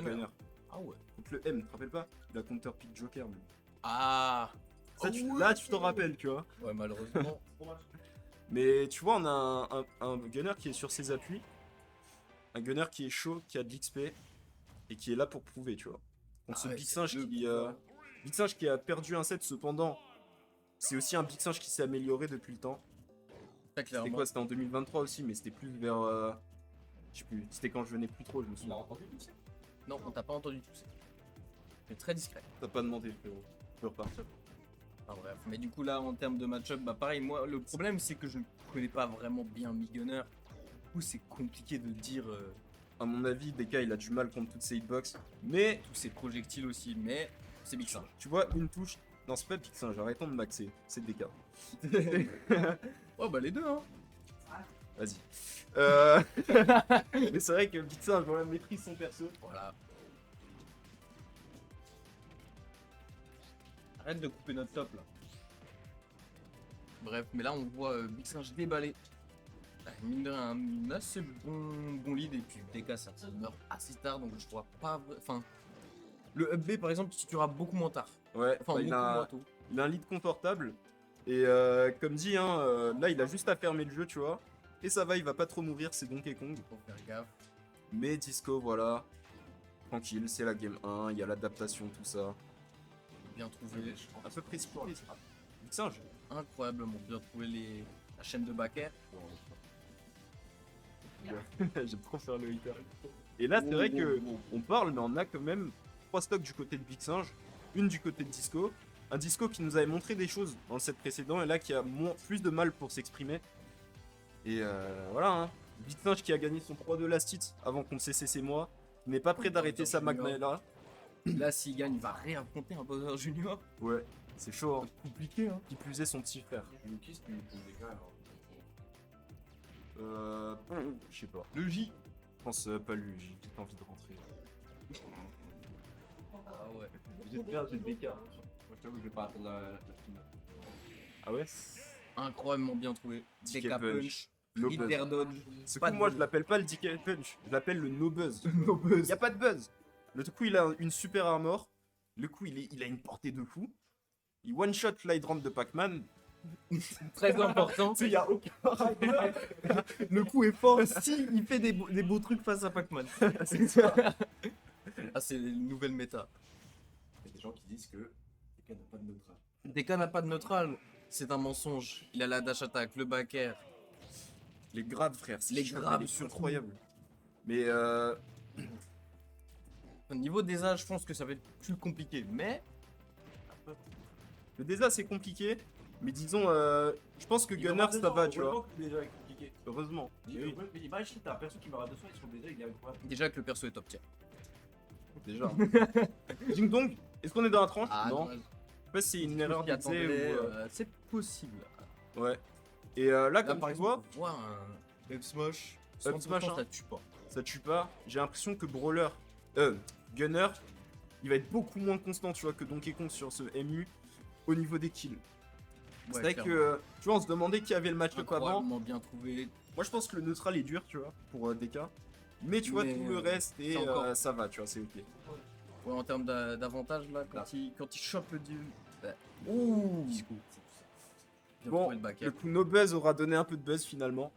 Gunner. Ah ouais. Contre le M, tu te rappelles pas? La counter pick Joker. Même. Ah. Ça, ouais. là, tu t'en rappelles, tu vois. Ouais, malheureusement. Mais tu vois, on a un gunner qui est sur ses appuis. Un gunner qui est chaud, qui a de l'XP. Et qui est là pour prouver, tu vois. Contre ce ouais, Big c'est Singe le qui... pouvoir. Big Singe qui a perdu un set, cependant. C'est aussi un Big Singe qui s'est amélioré depuis le temps. Très C'était clairement. quoi? C'était en 2023 aussi, mais c'était plus vers... je sais plus. C'était quand je venais plus trop, je me souviens. Non, on t'a pas entendu tout ça. C'est très discret. T'as pas demandé, frérot. Tu peux repartir. Enfin bref. Mais du coup, là, en termes de match-up, bah pareil, moi, le problème, c'est que je ne connais pas vraiment bien Mi-Gunner. Du coup, c'est compliqué de dire À mon avis, DK, il a du mal contre toutes ces hitbox. Mais, tous ces projectiles aussi, mais c'est Big Singe. tu vois, une touche... Non, c'est pas Big Singe, arrêtons de maxer. C'est DK. Oh, bah les deux, hein. Vas-y. Mais c'est vrai que Big Singe, voilà, maîtrise son perso. Voilà. Arrête de couper notre top là. Bref, mais là on voit Big Singe déballer. Mine de rien, un assez bon lead et puis DK ça meurt assez tard donc je vois pas. Enfin, le up B par exemple tu tueras beaucoup moins tard. Ouais, Enfin, bah, beaucoup moins tôt. il a un lead confortable. Et comme dit, hein, là, il a juste à fermer le jeu, tu vois. Et ça va, il va pas trop mourir, c'est Donkey Kong. Faut faire gaffe. Mais Disco, voilà. Tranquille, c'est la game 1, il y a l'adaptation, tout ça. Bien trouvé. À peu près splitté, ça. Big Singe. Incroyablement bien trouvé la chaîne de Baker. J'aime trop faire le hitter. Et là, c'est vrai que on parle, mais on a quand même 3 stocks du côté de Big Singe, une du côté de Disco. Un Disco qui nous avait montré des choses dans le set précédent et là qui a plus de mal pour s'exprimer. Et voilà, hein. Big Singe qui a gagné son 3-2 last hit avant qu'on CCC moi. Il n'est pas prêt d'arrêter sa Magna là. Là s'il gagne il va réaffronter un Bowser Junior. Ouais, c'est chaud. Hein. Compliqué hein. Qui plus est son petit frère. Qui est-ce qui me pose des gars alors? Je sais pas. Le J. Je pense pas lui, j'ai vite envie de rentrer. Ah ouais. J'espère, j'ai des cartes. Moi je t'avoue que je vais pas attendre la finale. Ah ouais? Incroyablement bien trouvé. DK DK Punch. No Hitter buzz. dodge. Ce Pas coup, de moi, buzz. je l'appelle pas le DK Punch, je l'appelle le no buzz. No buzz. Y a pas de buzz. Le coup, il a une super armor. Le coup, il a une portée de fou. Il one shot light ramp de Pac-Man. Très important. Il y a aucun. Le coup est fort si il fait des beaux trucs face à Pac-Man. C'est ça. Ah, c'est une nouvelle méta. Il y a des gens qui disent que DK n'a pas de neutral. DK n'a pas de neutral. C'est un mensonge. Il a la dash attack, le backer. Les grades, frère. Les grades, c'est incroyable. Mais Au niveau des âges, je pense que ça va être plus compliqué. Mais le DESA, c'est compliqué. Mais disons, je pense que Gunner, ça va, tu vois. Déjà est compliqué. Heureusement. Oui, Imagine, t'as un perso qui me rate 200 et son déjà il est incroyable. déjà que le perso est top tier. déjà. Ding dong, est-ce qu'on est dans la tranche? Non. dommage. Je sais pas si c'est une erreur Qui d'idée attendait, ou. c'est possible. Ouais. Et là, Là, comme par tu vois, exemple, on voit un up smash. Up 100%, smash, hein. ça tue pas. ça tue pas. J'ai l'impression que Brawler, Gunner, il va être beaucoup moins constant, tu vois, que Donkey Kong sur ce MU au niveau des kills. C'est vrai que, tu vois, on se demandait qui avait le match-up avant. Incroyablement bien trouvé. Moi, je pense que le neutral est dur, tu vois, pour DK. Mais tu vois, Mais, tout le reste, et c'est encore- ça va, tu vois, c'est ok. Ouais, en termes d'avantage, là, quand il chope le dieu. Bah, ouh! Disco. Bien Bon, trouvé le backer. le coup no buzz aura donné un peu de buzz finalement.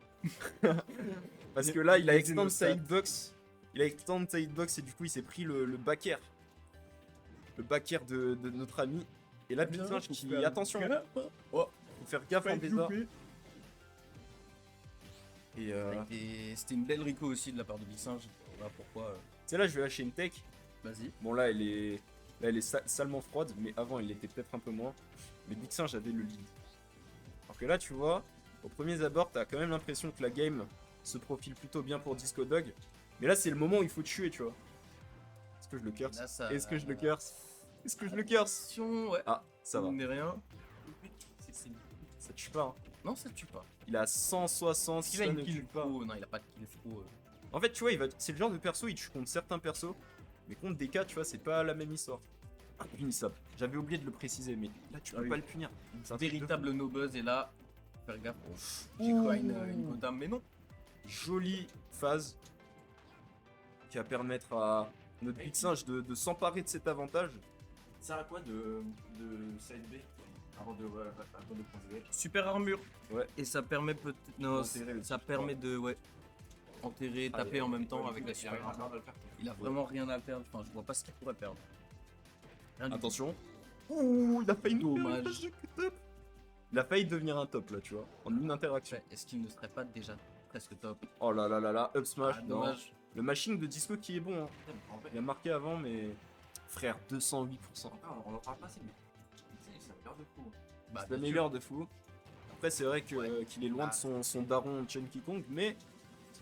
Parce que là, il a Il extend nos sa stats. hitbox. Il a extend sa hitbox et du coup, il s'est pris le backer. Le backer de notre ami. Et là, Big Singe qui. Attention, Oh, faut faire gaffe en bêta. Et C'était une belle Rico aussi de la part de Big Singe. Voilà pourquoi. tu sais, là, je vais lâcher une tech. Vas-y. Bon, là, elle est salement froide, mais avant, elle l'était peut-être un peu moins. Mais Big Singe avait le lead. Alors que là, tu vois, au premier abord, t'as quand même l'impression que la game se profile plutôt bien pour Disco Dog. Mais là, c'est le moment où il faut tuer, tu vois. Est-ce que je le curse? Là, ça. Est-ce que je le curse? Est-ce que je le curse? Attention, ouais. Ah, ça va. Il n'est rien. Ça tue pas. Hein. Non, ça tue pas. Il a 160, Est-ce qu'il a ça une ne kill tue pas. pro? Non, il a pas de kill pro. En fait, tu vois, c'est le genre de perso, il tue contre certains persos. Mais contre DK, tu vois, c'est pas la même histoire. Impunissable. J'avais oublié de le préciser, mais là, tu Ah peux oui. pas le punir. C'est un truc de Véritable no buzz et là, faire gaffe. J'ai quoi une Gotham, mais non. jolie phase qui va permettre à notre Big Singe de s'emparer de cet avantage. Ça sert à quoi de side B avant de prendre Z? Super armure. Ouais. Et ça permet peut-être. Non, Enterrer aussi. ça permet de. Ouais. Enterrer, taper en même temps avec la super armure. Il a vraiment rien à perdre. Enfin, je vois pas ce qu'il pourrait perdre. Rien du tout. Attention. Ouh, il a failli nous Dommage. faire le top. Il a failli devenir un top là, tu vois, en une interaction. Ouais, est-ce qu'il ne serait pas déjà presque top? Oh là là là là, up smash, Ah, non. dommage. Le mashing de Disco qui est bon, hein. Il a marqué avant, mais frère, 208%. On en parle pas assez, mais c'est la peur de fou. Bah, C'est la bien meilleure de fou. Après, c'est vrai que, Ouais. qu'il est loin de son daron Chunky Kong, mais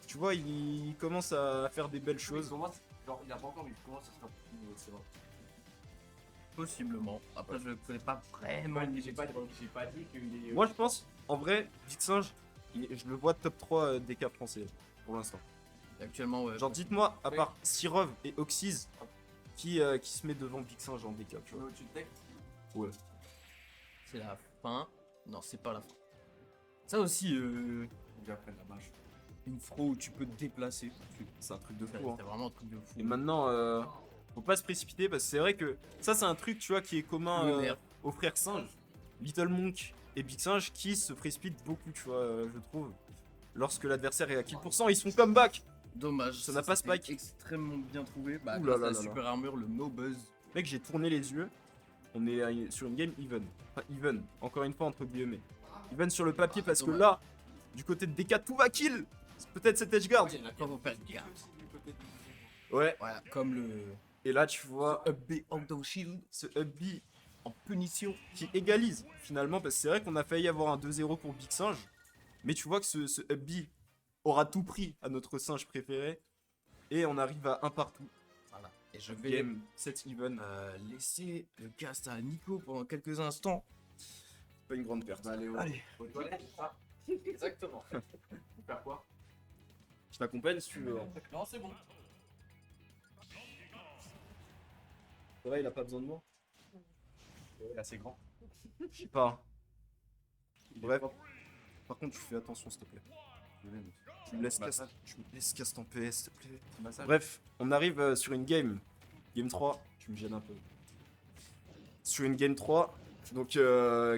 tu vois, il commence à faire des belles Chose. choses. Pour moi, genre, il a pas encore vu comment ça sera plus c'est vrai. Possiblement. Après, je connais pas vraiment. J'ai pas dit qu'il est. Moi, je pense, en vrai, Big Singe, je le vois top 3 des cas français pour l'instant. Actuellement, ouais. Genre, dites-moi, à Oui. part Sirov et Oxys, qui se met devant Big Singe en DK, tu vois. Tu te deck. Ouais. C'est la fin. Non, c'est pas la fin. Ça aussi, Déjà après la mâche. une fro où tu peux te déplacer. C'est un truc de C'est fou, hein. vraiment un truc de fou. Et maintenant, faut pas se précipiter parce que c'est vrai que ça, c'est un truc, tu vois, qui est commun Le nerf. aux frères singes, Little Monk et Big Singe, qui se précipitent beaucoup, tu vois, je trouve. Lorsque l'adversaire est à kill %, ils font comeback. Dommage. Ça n'a pas c'était spike. Extrêmement bien trouvé. Bah, Ouh grâce là à là la là super armure, le no buzz. Mec, j'ai tourné les yeux. On est sur une game even. Enfin, even, encore une fois, entre guillemets. Even sur le papier parce que dommage. là, du côté de DK, tout va kill. C'est peut-être cet edge guard. Quand vous perdez gaffe. Ouais. Voilà, comme le Et là, tu vois up B out of shield ce up B en punition. qui égalise finalement parce que c'est vrai qu'on a failli avoir un 2-0 pour Big Singe, mais tu vois que ce up B aura tout pris à notre singe préféré et on arrive à un partout. Voilà. Et je vais Game 7 even, laisser le cast à Nico pendant quelques instants. pas une grande perte. Bah, allez, Allez. aux toilettes, ça. Exactement. Faut faire quoi? Je t'accompagne si tu veux. Non, c'est bon. Ça va, il a pas besoin de moi. Il est assez grand. Je sais pas. Bref. Par contre, tu fais attention s'il te plaît. Tu me laisses cast en PS s'il te plaît. Bref, on arrive sur une game. Game 3, tu me gênes un peu. Sur une game 3, donc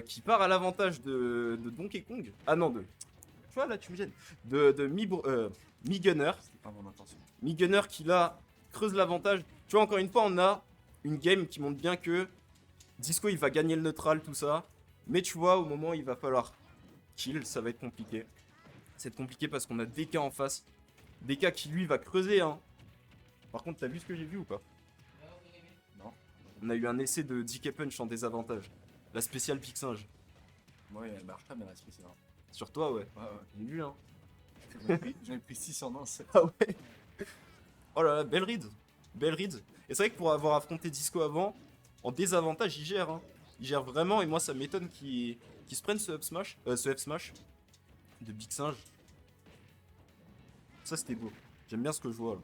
qui part à l'avantage de Donkey Kong. Ah non, tu vois là, tu me gênes. De Mi Gunner. C'est pas mon intention. Mi Gunner qui là creuse l'avantage. Tu vois, encore une fois, on a une game qui montre bien que Disco il va gagner le neutral, tout ça. Mais tu vois, au moment où il va falloir kill, ça va être compliqué. C'est compliqué parce qu'on a DK en face. DK qui lui va creuser, hein. Par contre, t'as vu ce que j'ai vu ou pas? Non. On a eu un essai de DK Punch en désavantage. La spéciale Big Singe. Ouais, elle marche pas bien la spéciale. Sur toi, ouais. Ouais, ouais. J'ai vu, hein. J'en ai pris 6 en un. Ah ouais. Oh là là, belle read. Belle read. Et c'est vrai que pour avoir affronté Disco avant, en désavantage, il gère. Hein. Il gère vraiment. Et moi, ça m'étonne qu'il se prenne ce up smash, ce F smash de Big Singe. Ça, c'était beau. J'aime bien ce que je vois là.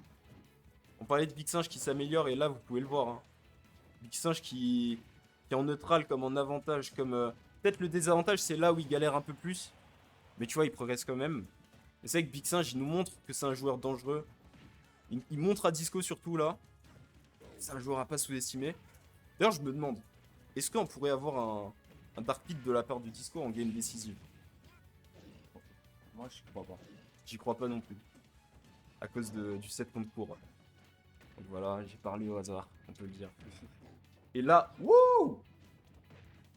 On parlait de Big Singe qui s'améliore et là, vous pouvez le voir. Hein. Big Singe qui est en neutral comme en avantage. Comme peut-être le désavantage, c'est là où il galère un peu plus. Mais tu vois, il progresse quand même. Et c'est vrai que Big Singe, il nous montre que c'est un joueur dangereux. Il montre à Disco surtout là. C'est un joueur à pas sous-estimer. D'ailleurs, je me demande, est-ce qu'on pourrait avoir un Dark Pit de la part du Disco en game décisive? Moi, je crois pas. J'y crois pas non plus. À cause du 7 contre court. Donc voilà, j'ai parlé au hasard, on peut le dire. Et là, wouh!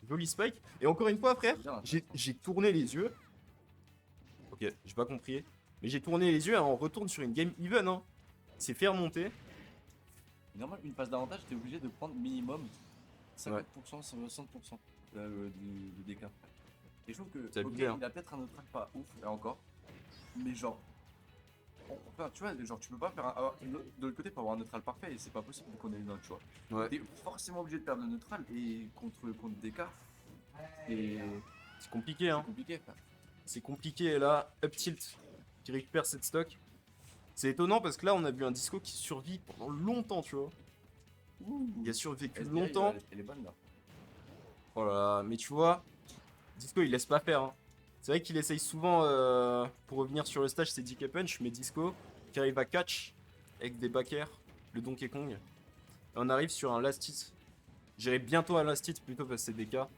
Joli spike. Et encore une fois, frère, j'ai tourné les yeux. Ok, j'ai pas compris. Mais j'ai tourné les yeux et on retourne sur une game even. Hein. C'est fait remonter. Normal, une phase d'avantage, t'es obligé de prendre minimum 50%, 60% de dégâts. Et je trouve que, C'est ok, abusé, hein. il a peut-être un autre track pas ouf, là encore. Mais genre, enfin, tu vois, genre, tu peux pas faire de l'autre côté pour avoir un neutral parfait et c'est pas possible qu'on ait une autre, tu vois. Ouais. T'es forcément obligé de perdre le neutral et contre DK. Et C'est compliqué, hein. c'est compliqué. Quoi. C'est compliqué. Et là, up tilt qui récupère cette stock. C'est étonnant parce que là, on a vu un Disco qui survit pendant longtemps, tu vois. Il a survécu SDI, longtemps. Elle est bonne là. Oh là là, mais tu vois, Disco il laisse pas faire. Hein. C'est vrai qu'il essaye souvent pour revenir sur le stage, c'est DK Punch, mais Disco qui arrive à catch avec des back air, le Donkey Kong. On arrive sur un last hit. J'irai bientôt à last hit plutôt parce que c'est DK.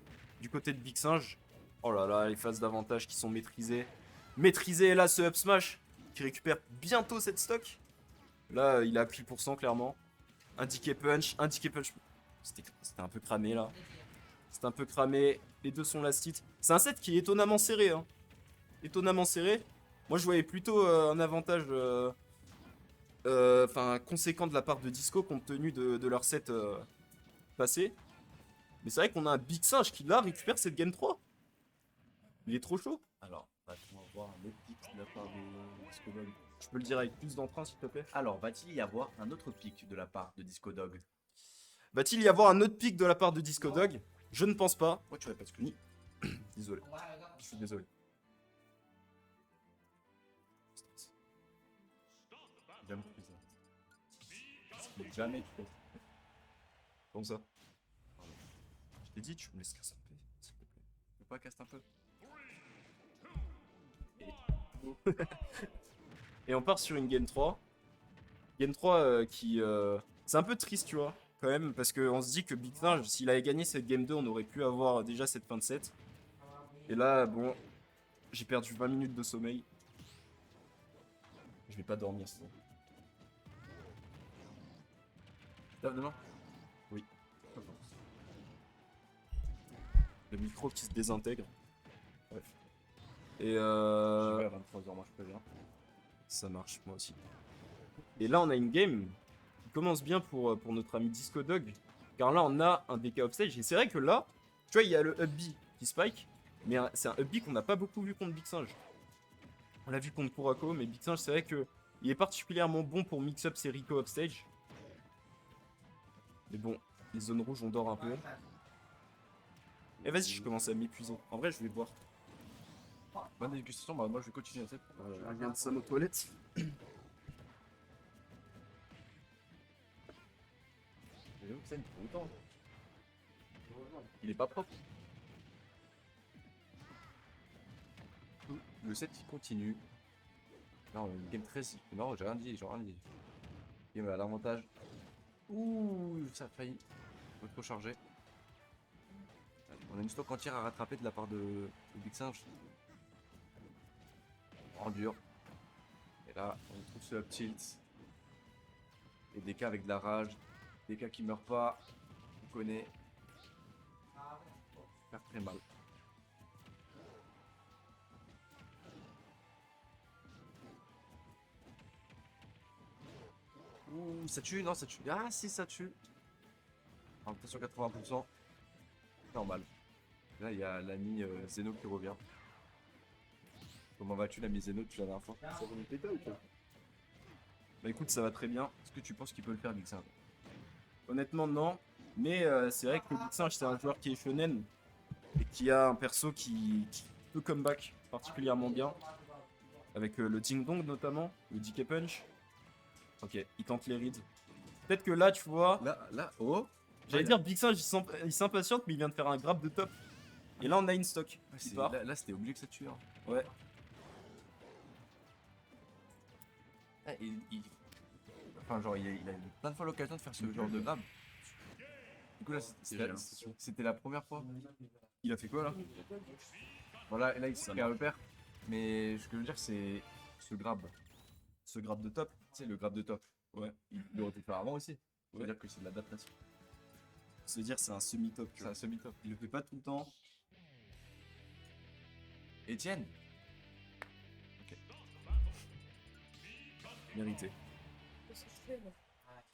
Du côté de Big Singe. Oh là là, les phases d'avantage qui sont maîtrisées. Maîtrisées, et là ce up smash qui récupère bientôt cette stock. Là, il a appris le pourcent clairement. Un DK punch, un DK punch. C'était un peu cramé là. C'était un peu cramé. Les deux sont last hit. C'est un set qui est étonnamment serré. Hein. Étonnamment serré. Moi je voyais plutôt un avantage conséquent de la part de Disco compte tenu de leur set passé. Mais c'est vrai qu'on a un Big Singe qui là récupère cette game 3. Il est trop chaud. Alors, va-t-il y avoir un autre pic de la part de Disco Dog? Je peux le dire avec plus d'entrain s'il te plaît. Alors, va-t-il y avoir un autre pic de la part de Disco Dog? Va-t-il y avoir un autre pic de la part de Disco Dog? Je ne pense pas. Pourquoi tu répètes ce que je dis? Désolé. Je suis désolé. Jamais tu fais ça. Jamais tu fais ça. Comme ça. Je t'ai dit, tu me laisses casser un peu, s'il te plaît. Tu peux pas caster un peu? Et on part sur une game 3. Game 3 qui... C'est un peu triste, tu vois, quand même, parce qu'on se dit que Big Singe, s'il avait gagné cette game 2, on aurait pu avoir déjà cette fin de set. Et là, bon, j'ai perdu 20 minutes de sommeil. Je vais pas dormir sinon. Lave demain? Oui. Le micro qui se désintègre. Bref. Et Je vais à 23h, moi je préviens. ça marche, moi aussi. Et là, on a une game qui commence bien pour notre ami Disco Dog. Car là, on a un DK offstage. Et c'est vrai que là, tu vois, il y a le up B qui spike. Mais c'est un up B qu'on n'a pas beaucoup vu contre Big Singe. On l'a vu contre Kurako, mais Big Singe, c'est vrai que il est particulièrement bon pour mix-up ses Rico upstage. Mais bon, les zones rouges, on dort un peu. Et vas-y, je commence à m'épuiser. En vrai, je vais boire. Bonne dégustation, bah moi je vais continuer à cette. Je regarde ça aux toilettes. J'avoue que ça, il me faut autant. Il est pas propre. Le set il continue. Non, une game 13. Non, j'ai rien dit, j'ai rien dit. Game à l'avantage. Ouh, ça a failli. Faut trop charger. On a une stock entière à rattraper de la part de Big Singe. En dur. Et là, on trouve ce up tilt. Et des cas avec de la rage. Des cas qui meurent pas. On connaît. Faire très mal. Ouh, ça tue? Non, ça tue. Ah, si, ça tue. Attention, 80%. Normal. Là, il y a l'ami Zeno qui revient. Comment vas-tu, l'ami Zeno, depuis la dernière fois? Ça va nous péter ou quoi? Bah écoute, ça va très bien. Est-ce que tu penses qu'il peut le faire, Big Singe? Honnêtement, non. Mais c'est vrai que Big Singe, c'est un joueur qui est shonen. Et qui a un perso qui peut comeback particulièrement bien. Avec le Ding Dong notamment, le DK Punch. Ok, il tente les rides. Peut-être que là, tu vois, Là, oh! j'allais dire Big Singe, il s'impatiente, mais il vient de faire un grab de top. Et là, on a une stock. Ouais, qui part. là, c'était obligé que ça tue. Hein. Ouais. Ah, enfin, genre, il a eu plein de fois l'occasion de faire ce genre de grab. Du coup, là, c'était la première fois. Il a fait quoi là? Voilà, là, il s'est fait un repère. Mais ce que je veux dire, c'est ce grab. Ce grab de top. C'est le grab de top. Ouais. Il aurait pu le faire avant aussi. Ça veut Ouais. dire que c'est de l'adaptation. Ça veut dire c'est un semi-top. tu C'est vois. un semi-top. Il le fait pas tout le temps. Etienne. Mérité.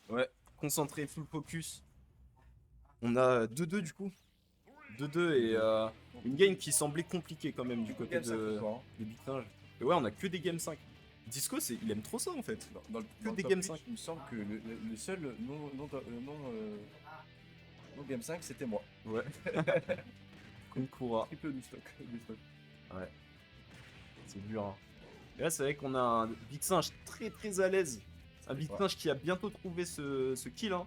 Ouais. Concentré, full focus. On a 2-2 du coup. 2-2 et une game qui semblait compliquée quand même du côté de Big Singe. Et ouais, on a que des game 5. Disco, il aime trop ça en fait. Dans Que le des top game 8, 5. Il me semble que le seul non game 5, c'était moi. Ouais. Konkura. Triple du stock. C'est dur. Hein. Et là, c'est vrai qu'on a un Big Singe très très à l'aise. Un Big Singe qui a bientôt trouvé ce kill. Hein.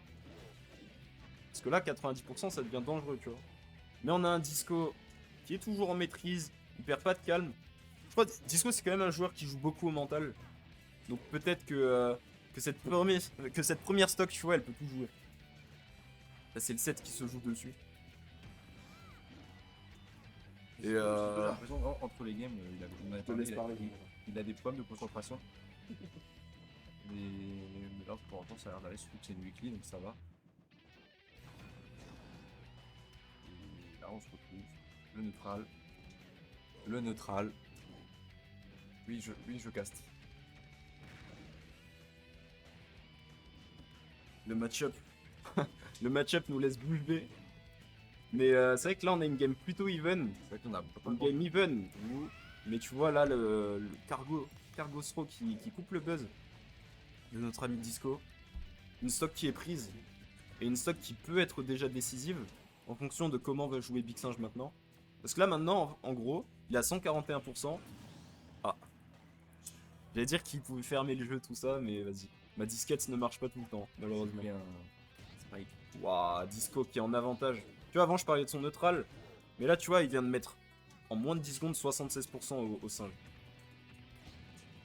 Parce que là, 90%, ça devient dangereux, tu vois. Mais on a un Disco qui est toujours en maîtrise. Il perd pas de calme. Je crois que Disco, c'est quand même un joueur qui joue beaucoup au mental. Donc peut-être que cette première stock, tu vois, elle peut tout jouer. Là, c'est le 7 qui se joue dessus. Et J'ai l'impression vraiment, entre les games, on en a parlé, il a des problèmes de concentration. Mais là, pour l'instant, ça a l'air d'aller, surtout que c'est une weekly, donc ça va. Et là, on se retrouve. Le neutral. Le neutral. Oui, je caste. le match-up. Le match-up nous laisse bouche bée. Mais c'est vrai que là, on a une game plutôt even. C'est vrai qu'on a pas Une de game even. Mais tu vois là, le cargo throw qui coupe le buzz de notre ami Disco. Une stock qui est prise. Et une stock qui peut être déjà décisive en fonction de comment va jouer Big Singe maintenant. Parce que là maintenant, en gros, il a 141%. Ah. J'allais dire qu'il pouvait fermer le jeu, tout ça, mais vas-y. Ma disquette ne marche pas tout le temps, malheureusement. bien. Spike. Waouh, Disco qui est en avantage. Tu vois, avant je parlais de son neutral, mais là tu vois, il vient de mettre en moins de 10 secondes 76% au singe.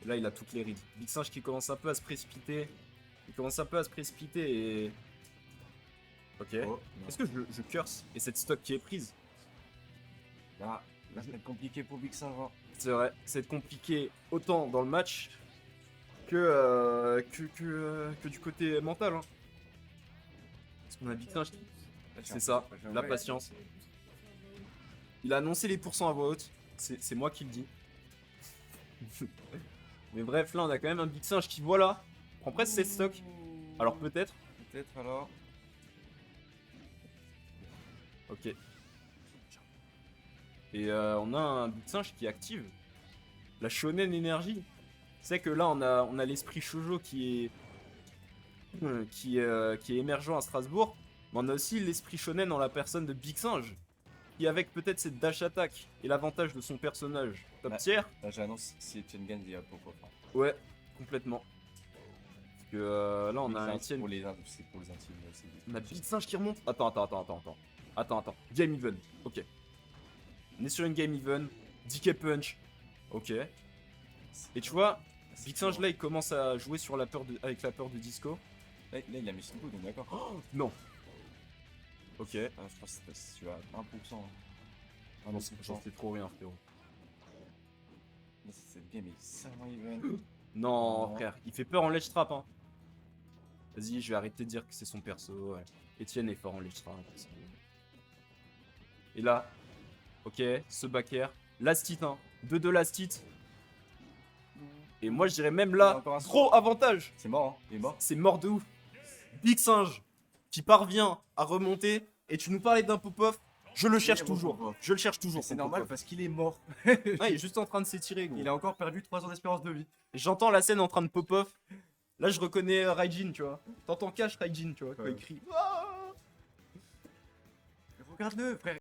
Et là, il a toutes les rides. Big Singe qui commence un peu à se précipiter. Il commence un peu à se précipiter et. Ok. Oh, non. Est-ce que je curse et cette stock qui est prise? Là, ça va être compliqué pour Big Saint-Jean. C'est vrai, c'est compliqué autant dans le match que du côté mental. Hein. Parce qu'on a Big Singe. C'est ça, la patience. Il a annoncé les pourcents à voix haute. C'est moi qui le dis. Mais bref, là on a quand même un Big Singe qui, voilà, prend presque 7 stocks. Alors peut-être. Peut-être alors. Ok. Et on a un Big Singe qui active la Shonen Energy. C'est que là on a l'esprit shoujo qui est émergent à Strasbourg. Mais on a aussi l'esprit shonen en la personne de Big Singe. Qui avec peut-être cette dash attack et l'avantage de son personnage top Ouais. tier. Là, j'annonce si Etienne gagne, il y a pourquoi pas. Ouais, complètement. Parce que là on a un Etienne. C'est pour les intimes. On a Big Singe qui remonte. Attends. Game even. Ok. On est sur une game even. DK punch. Ok. Et tu vois, Big Singe là il commence à jouer sur la peur avec la peur de Disco. Là, il a mis son coup, donc d'accord. Non. Ok. Je pense que c'est tu as 1%. Ah non, c'est trop rien frérot. Là, cette game est seulement even. Non, Non. frère, il fait peur en ledge trap. Hein. Vas-y, je vais arrêter de dire que c'est son perso. Ouais. Etienne est fort en ledge trap. Et là, ok, ce back air. Last hit, hein. 2-2 last hit. Et moi, je dirais même Il a là, encore un gros avantage. C'est mort, hein. Il est mort. C'est mort de ouf. Big Singe qui parvient à remonter. Et tu nous parlais d'un pop-off. Je le cherche bon toujours. pop-off. Je le cherche toujours. C'est son normal pop-off. parce qu'il est mort. Ouais, il est juste en train de s'étirer, gros. Il a encore perdu 3 ans d'espérance de vie. J'entends la scène en train de pop-off. Là, je reconnais Raijin, tu vois. T'entends cash Raijin, tu vois, quand Ouais. il crie. Regarde-le, frère.